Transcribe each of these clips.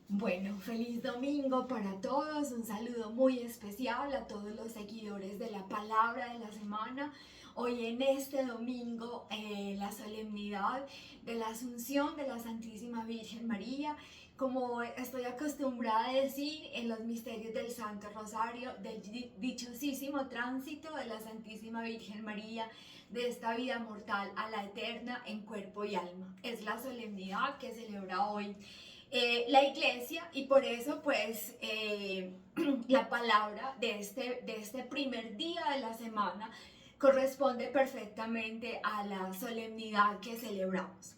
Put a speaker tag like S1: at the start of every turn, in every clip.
S1: Bueno, feliz domingo para todos, un saludo muy especial a todos los seguidores de la palabra de la semana. Hoy en este domingo, la solemnidad de la Asunción de la Santísima Virgen María, como estoy acostumbrada a decir en los misterios del Santo Rosario, del dichosísimo tránsito de la Santísima Virgen María, de esta vida mortal a la eterna en cuerpo y alma. Es la solemnidad que celebra hoy la iglesia, y por eso pues la palabra de este primer día de la semana corresponde perfectamente a la solemnidad que celebramos.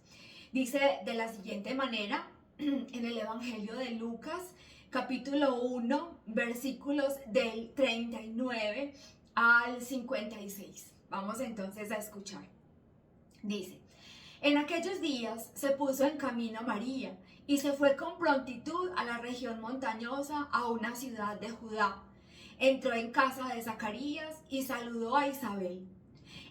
S1: Dice de la siguiente manera en el Evangelio de Lucas, capítulo 1, versículos del 39 al 56. Vamos entonces a escuchar. Dice: en aquellos días se puso en camino María y se fue con prontitud a la región montañosa, a una ciudad de Judá. Entró en casa de Zacarías y saludó a Isabel.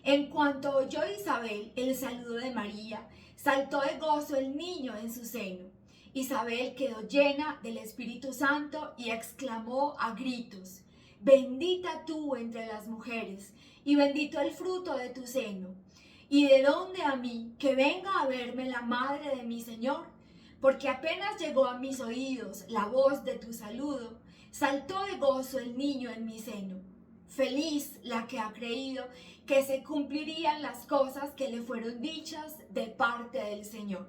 S1: En cuanto oyó Isabel el saludo de María, saltó de gozo el niño en su seno. Isabel quedó llena del Espíritu Santo y exclamó a gritos: bendita tú entre las mujeres, y bendito el fruto de tu seno. ¿Y de dónde a mí que venga a verme la madre de mi Señor? Porque apenas llegó a mis oídos la voz de tu saludo, saltó de gozo el niño en mi seno. Feliz la que ha creído que se cumplirían las cosas que le fueron dichas de parte del Señor.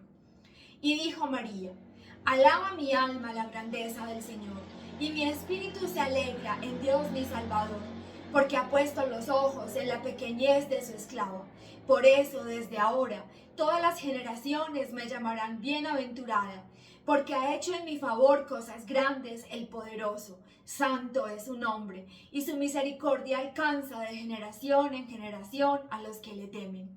S1: Y dijo María: alaba mi alma la grandeza del Señor, y mi espíritu se alegra en Dios mi Salvador, porque ha puesto los ojos en la pequeñez de su esclava. Por eso desde ahora todas las generaciones me llamarán bienaventurada, porque ha hecho en mi favor cosas grandes el poderoso. Santo es su nombre, y su misericordia alcanza de generación en generación a los que le temen.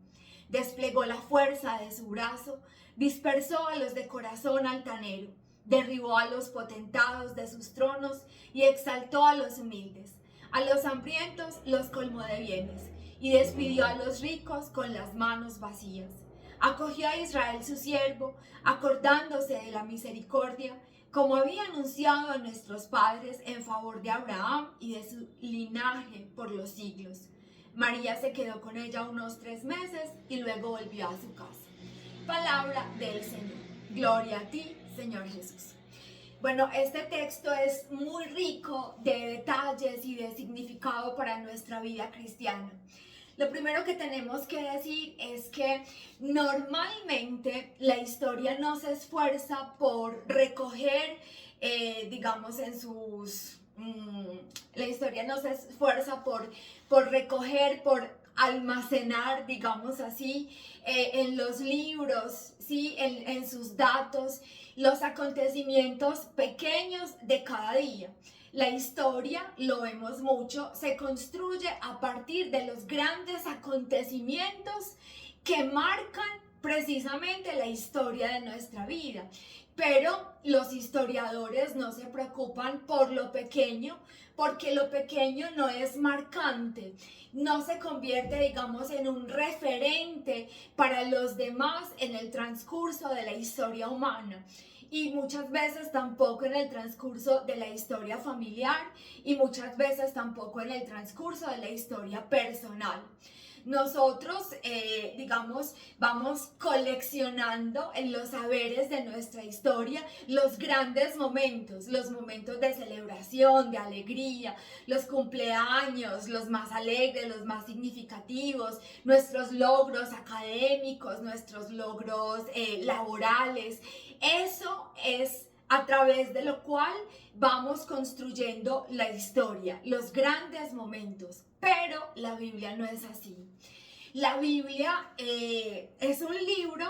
S1: Desplegó la fuerza de su brazo, dispersó a los de corazón altanero, derribó a los potentados de sus tronos y exaltó a los humildes. A los hambrientos los colmó de bienes y despidió a los ricos con las manos vacías. Acogió a Israel su siervo, acordándose de la misericordia, como había anunciado a nuestros padres en favor de Abraham y de su linaje por los siglos. María se quedó con ella unos 3 meses y luego volvió a su casa. Palabra del Señor. Gloria a ti, Señor Jesús. Bueno, este texto es muy rico de detalles y de significado para nuestra vida cristiana. Lo primero que tenemos que decir es que normalmente la historia no se esfuerza por recoger, digamos, en sus... la historia no se esfuerza por recoger, por almacenar, digamos así, en los libros, ¿sí? En sus datos, los acontecimientos pequeños de cada día. La historia, lo vemos mucho, se construye a partir de los grandes acontecimientos que marcan precisamente la historia de nuestra vida. Pero los historiadores no se preocupan por lo pequeño, porque lo pequeño no es marcante, no se convierte, digamos, en un referente para los demás en el transcurso de la historia humana. Y muchas veces tampoco en el transcurso de la historia familiar, y muchas veces tampoco en el transcurso de la historia personal. Nosotros, digamos, vamos coleccionando en los saberes de nuestra historia los grandes momentos, los momentos de celebración, de alegría, los cumpleaños, los más alegres, los más significativos, nuestros logros académicos, nuestros logros laborales. Eso es a través de lo cual vamos construyendo la historia, los grandes momentos. Pero la Biblia no es así. La Biblia es un libro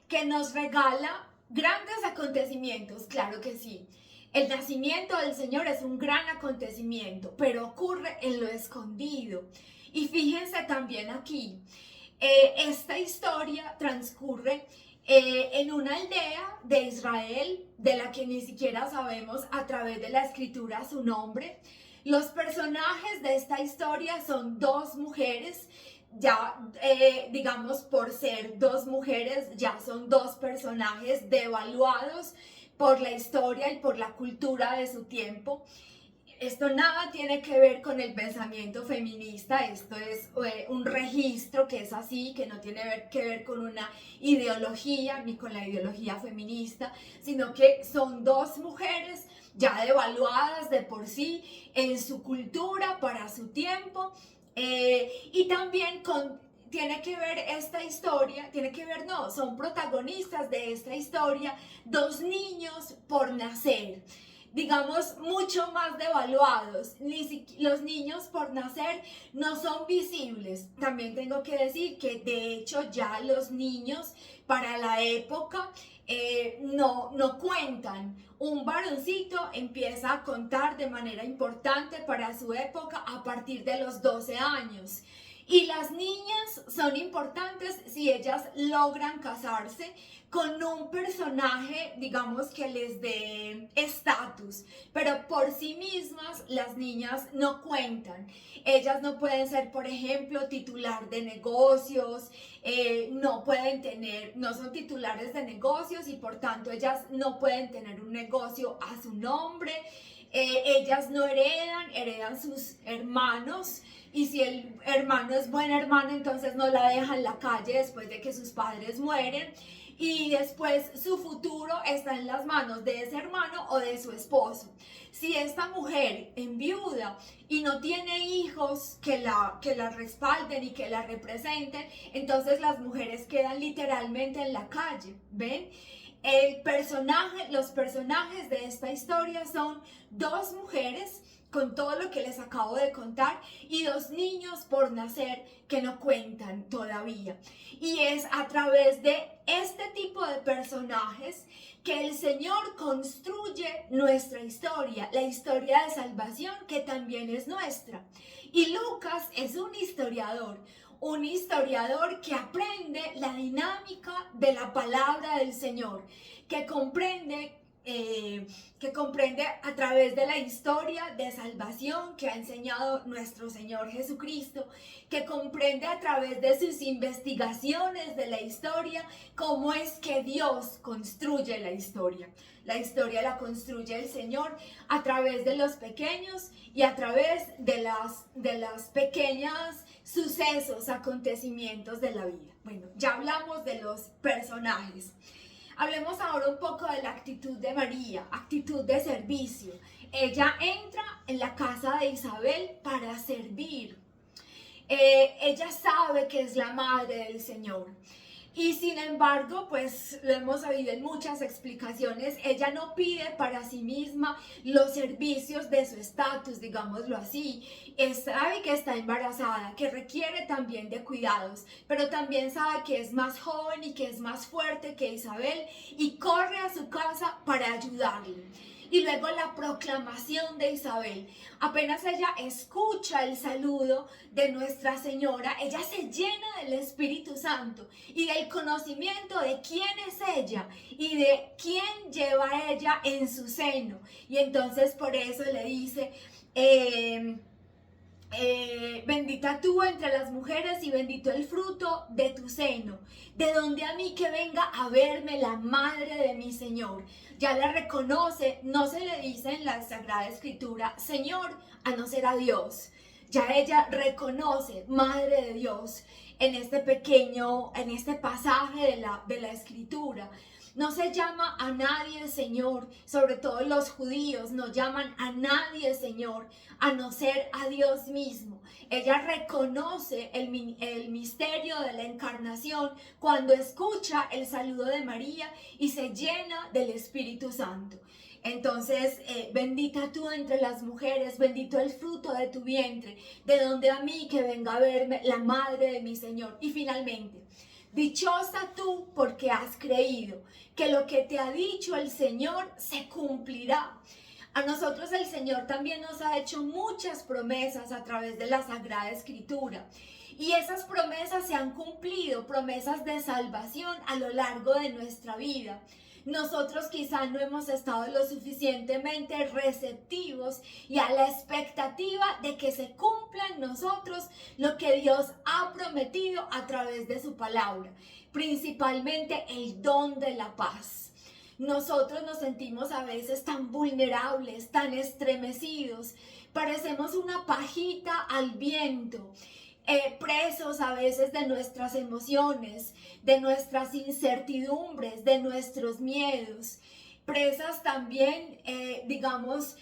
S1: que nos regala grandes acontecimientos, claro que sí. El nacimiento del Señor es un gran acontecimiento, pero ocurre en lo escondido. Y fíjense también aquí, esta historia transcurre en una aldea de Israel, de la que ni siquiera sabemos a través de la escritura su nombre. Los personajes de esta historia son dos mujeres. Ya, digamos, por ser dos mujeres, ya son dos personajes devaluados por la historia y por la cultura de su tiempo. Esto nada tiene que ver con el pensamiento feminista, esto es un registro que es así, que no tiene que ver con una ideología ni con la ideología feminista, sino que son dos mujeres ya devaluadas de por sí en su cultura, para su tiempo, y también tiene que ver esta historia, no, son protagonistas de esta historia, dos niños por nacer, digamos, mucho más devaluados. Los niños por nacer no son visibles. También tengo que decir que de hecho ya los niños para la época no cuentan. Un varoncito empieza a contar de manera importante para su época a partir de los 12 años. Y las niñas son importantes si ellas logran casarse con un personaje, digamos, que les dé estatus, pero por sí mismas las niñas no cuentan. Ellas no pueden ser, por ejemplo, titular de negocios, no son titulares de negocios y por tanto ellas no pueden tener un negocio a su nombre. Ellas no heredan sus hermanos. Y si el hermano es buen hermano, entonces no la deja en la calle después de que sus padres mueren. Y después su futuro está en las manos de ese hermano o de su esposo. Si esta mujer enviuda y no tiene hijos que la respalden y que la representen, entonces las mujeres quedan literalmente en la calle, ¿ven? Los personajes de esta historia son dos mujeres con todo lo que les acabo de contar y dos niños por nacer que no cuentan todavía. Y es a través de este tipo de personajes que el Señor construye nuestra historia, la historia de salvación que también es nuestra. Y Lucas es un historiador que aprende la dinámica de la palabra del Señor, que comprende a través de la historia de salvación que ha enseñado nuestro Señor Jesucristo, que comprende a través de sus investigaciones de la historia cómo es que Dios construye la historia. La historia la construye el Señor a través de los pequeños y a través de las pequeñas sucesos, acontecimientos de la vida. Bueno, ya hablamos de los personajes. Hablemos ahora un poco de la actitud de María, actitud de servicio. Ella entra en la casa de Isabel para servir. Ella sabe que es la madre del Señor. Y sin embargo, pues lo hemos oído en muchas explicaciones, ella no pide para sí misma los servicios de su estatus, digámoslo así. Sabe que está embarazada, que requiere también de cuidados, pero también sabe que es más joven y que es más fuerte que Isabel y corre a su casa para ayudarle. Y luego la proclamación de Isabel. Apenas ella escucha el saludo de Nuestra Señora, ella se llena del Espíritu Santo y del conocimiento de quién es ella y de quién lleva a ella en su seno. Y entonces por eso le dice, bendita tú entre las mujeres y bendito el fruto de tu seno, de donde a mí que venga a verme la madre de mi Señor. Ya la reconoce, no se le dice en la Sagrada Escritura Señor, a no ser a Dios. Ya ella reconoce Madre de Dios en este pasaje de la Escritura. No se llama a nadie Señor, sobre todo los judíos no llaman a nadie Señor, a no ser a Dios mismo. Ella reconoce el misterio de la encarnación cuando escucha el saludo de María y se llena del Espíritu Santo. Entonces, bendita tú entre las mujeres, bendito el fruto de tu vientre, de donde a mí que venga a verme la madre de mi Señor. Y finalmente, dichosa tú porque has creído que lo que te ha dicho el Señor se cumplirá. A nosotros el Señor también nos ha hecho muchas promesas a través de la Sagrada Escritura. Y esas promesas se han cumplido, promesas de salvación a lo largo de nuestra vida. Nosotros quizá no hemos estado lo suficientemente receptivos y a la expectativa de que se cumpla en nosotros lo que Dios ha prometido a través de su palabra, principalmente el don de la paz. Nosotros nos sentimos a veces tan vulnerables, tan estremecidos. Parecemos una pajita al viento, presos a veces de nuestras emociones, de nuestras incertidumbres, de nuestros miedos. Presas también, digamos,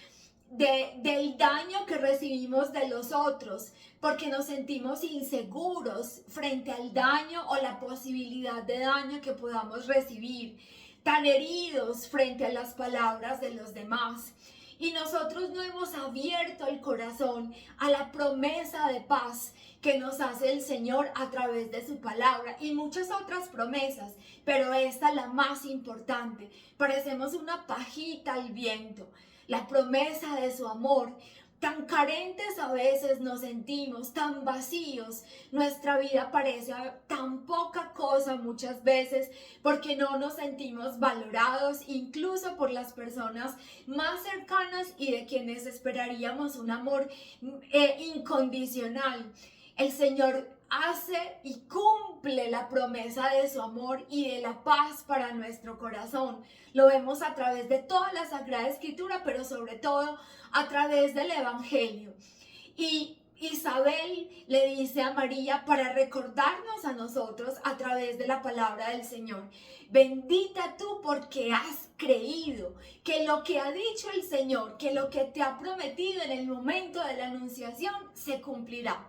S1: del daño que recibimos de los otros, porque nos sentimos inseguros frente al daño o la posibilidad de daño que podamos recibir, tan heridos frente a las palabras de los demás. Y nosotros no hemos abierto el corazón a la promesa de paz que nos hace el Señor a través de su palabra y muchas otras promesas, pero esta es la más importante. Parecemos una pajita al viento, la promesa de su amor. Tan carentes a veces nos sentimos, tan vacíos, nuestra vida parece tan poca cosa muchas veces porque no nos sentimos valorados incluso por las personas más cercanas y de quienes esperaríamos un amor incondicional. El Señor hace y cumple la promesa de su amor y de la paz para nuestro corazón. Lo vemos a través de toda la Sagrada Escritura, pero sobre todo a través del Evangelio. Y Isabel le dice a María para recordarnos a nosotros a través de la palabra del Señor: bendita tú porque has creído que lo que ha dicho el Señor, que lo que te ha prometido en el momento de la anunciación se cumplirá.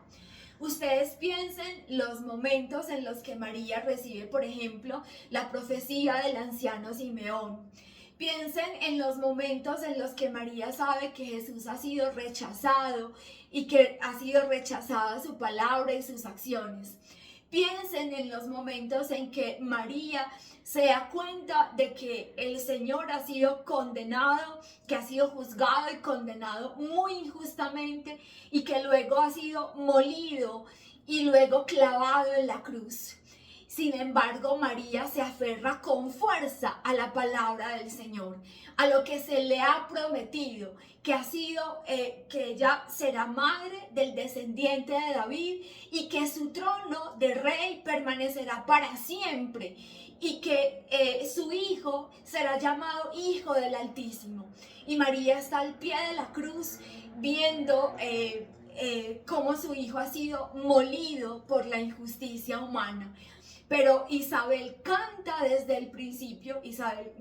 S1: Ustedes piensen los momentos en los que María recibe, por ejemplo, la profecía del anciano Simeón. Piensen en los momentos en los que María sabe que Jesús ha sido rechazado y que ha sido rechazada su palabra y sus acciones. Piensen en los momentos en que María se da cuenta de que el Señor ha sido condenado, que ha sido juzgado y condenado muy injustamente y que luego ha sido molido y luego clavado en la cruz. Sin embargo, María se aferra con fuerza a la palabra del Señor, a lo que se le ha prometido, que ha sido que ella será madre del descendiente de David y que su trono de rey permanecerá para siempre y que su hijo será llamado Hijo del Altísimo. Y María está al pie de la cruz viendo cómo su hijo ha sido molido por la injusticia humana. Pero Isabel canta desde el principio, Isabel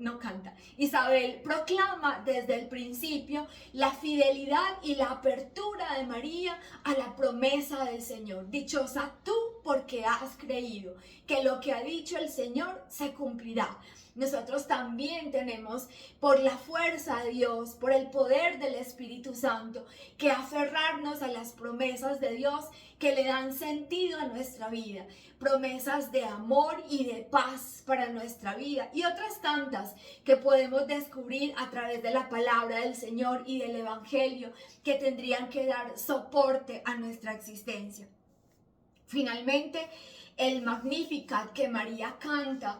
S1: proclama desde el principio la fidelidad y la apertura de María a la promesa del Señor. Dichosa tú porque has creído que lo que ha dicho el Señor se cumplirá. Nosotros también tenemos, por la fuerza de Dios, por el poder del Espíritu Santo, que aferrarnos a las promesas de Dios que le dan sentido a nuestra vida, promesas de amor y de paz para nuestra vida y otras tantas que podemos descubrir a través de la palabra del Señor y del Evangelio que tendrían que dar soporte a nuestra existencia. Finalmente, el Magnificat que María canta,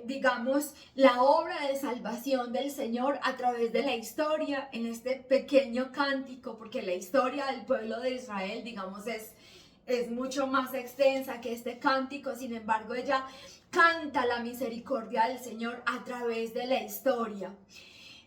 S1: digamos, la obra de salvación del Señor a través de la historia en este pequeño cántico, porque la historia del pueblo de Israel, digamos, es mucho más extensa que este cántico. Sin embargo, ella canta la misericordia del Señor a través de la historia.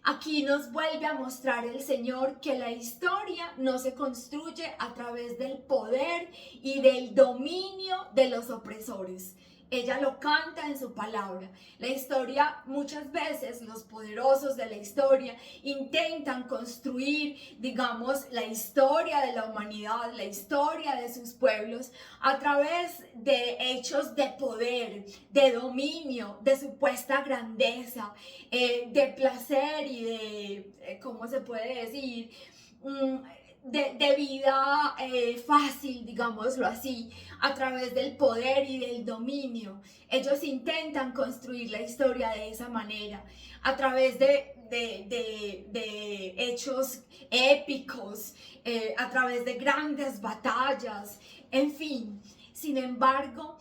S1: Aquí nos vuelve a mostrar el Señor que la historia no se construye a través del poder y del dominio de los opresores. Ella lo canta en su palabra. La historia, muchas veces los poderosos de la historia intentan construir, digamos, la historia de la humanidad, la historia de sus pueblos a través de hechos de poder, de dominio, de supuesta grandeza, de placer y de, ¿cómo se puede decir?, de vida fácil, digámoslo así, a través del poder y del dominio. Ellos intentan construir la historia de esa manera, a través de hechos épicos, a través de grandes batallas, en fin. Sin embargo,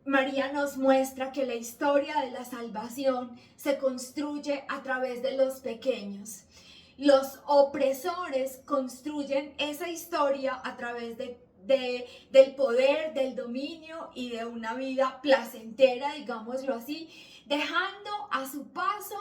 S1: María nos muestra que la historia de la salvación se construye a través de los pequeños. Los opresores construyen esa historia a través de del poder, del dominio y de una vida placentera, digámoslo así, dejando a su paso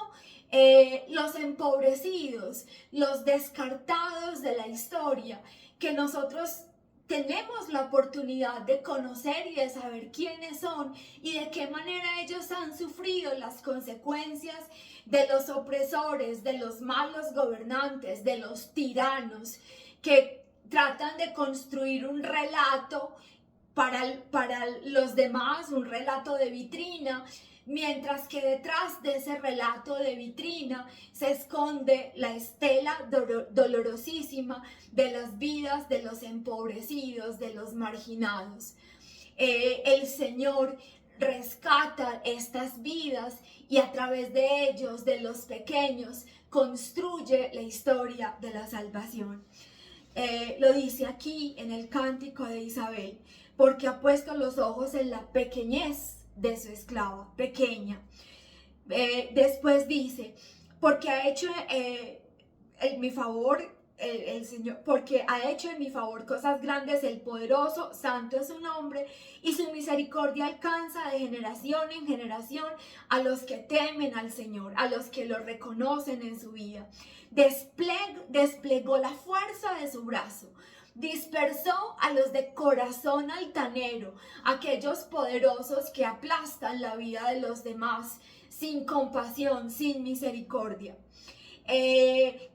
S1: los empobrecidos, los descartados de la historia, que nosotros tenemos la oportunidad de conocer y de saber quiénes son y de qué manera ellos han sufrido las consecuencias de los opresores, de los malos gobernantes, de los tiranos, que tratan de construir un relato para los demás, un relato de vitrina, mientras que detrás de ese relato de vitrina se esconde la estela dolorosísima de las vidas de los empobrecidos, de los marginados. El Señor rescata estas vidas y a través de ellos, de los pequeños, construye la historia de la salvación. Lo dice aquí en el cántico de Isabel, porque ha puesto los ojos en la pequeñez de su esclava, pequeña. Después dice, porque ha hecho en mi favor el Señor, porque ha hecho en mi favor cosas grandes el poderoso, santo es su nombre, y su misericordia alcanza de generación en generación a los que temen al Señor, a los que lo reconocen en su vida. Desplegó la fuerza de su brazo, dispersó a los de corazón altanero, aquellos poderosos que aplastan la vida de los demás, sin compasión, sin misericordia.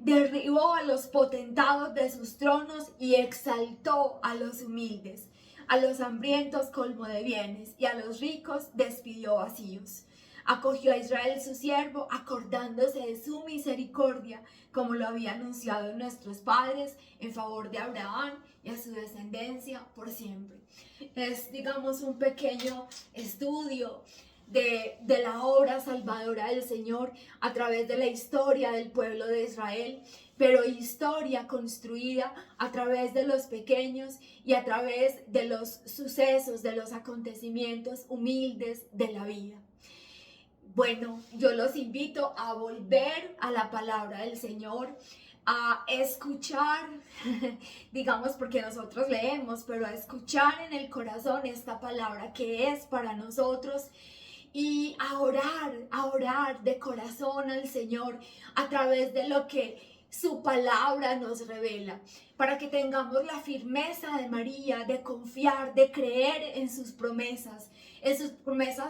S1: Derribó a los potentados de sus tronos y exaltó a los humildes. A los hambrientos colmó de bienes y a los ricos despidió vacíos. Acogió a Israel su siervo, acordándose de su misericordia, como lo había anunciado nuestros padres, en favor de Abraham y a su descendencia por siempre. Es, digamos, un pequeño estudio de la obra salvadora del Señor a través de la historia del pueblo de Israel, pero historia construida a través de los pequeños y a través de los sucesos, de los acontecimientos humildes de la vida. Bueno, yo los invito a volver a la palabra del Señor, a escuchar, digamos porque nosotros leemos, pero a escuchar en el corazón esta palabra que es para nosotros y a orar de corazón al Señor a través de lo que su palabra nos revela, para que tengamos la firmeza de María, de confiar, de creer en sus promesas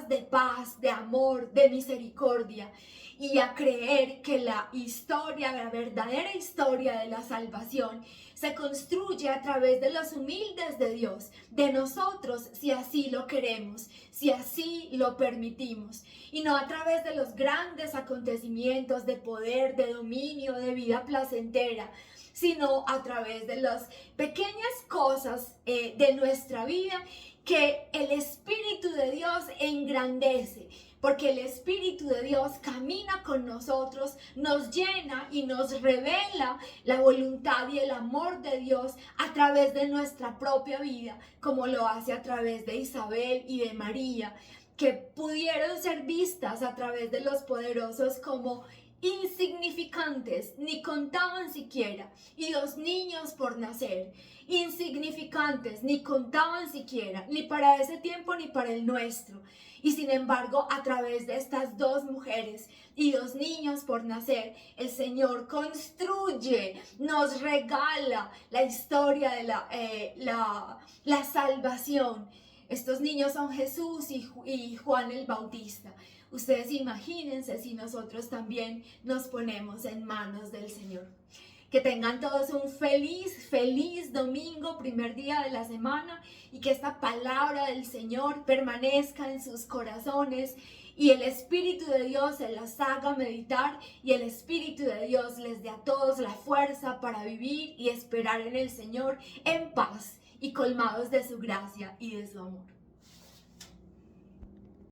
S1: de paz, de amor, de misericordia, y a creer que la historia, la verdadera historia de la salvación se construye a través de los humildes de Dios, de nosotros, si así lo queremos, si así lo permitimos, y no a través de los grandes acontecimientos de poder, de dominio, de vida placentera, sino a través de las pequeñas cosas de nuestra vida que el Espíritu de Dios engrandece, porque el Espíritu de Dios camina con nosotros, nos llena y nos revela la voluntad y el amor de Dios a través de nuestra propia vida, como lo hace a través de Isabel y de María, que pudieron ser vistas a través de los poderosos como insignificantes, ni contaban siquiera, y los niños por nacer, insignificantes, ni contaban siquiera, ni para ese tiempo ni para el nuestro. Y sin embargo, a través de estas dos mujeres y dos niños por nacer, el Señor construye, nos regala la historia de la salvación. Estos niños son Jesús y Juan el Bautista. Ustedes imagínense si nosotros también nos ponemos en manos del Señor. Que tengan todos un feliz domingo, primer día de la semana, y que esta palabra del Señor permanezca en sus corazones y el Espíritu de Dios se las haga meditar y el Espíritu de Dios les dé a todos la fuerza para vivir y esperar en el Señor en paz y colmados de su gracia y de su amor.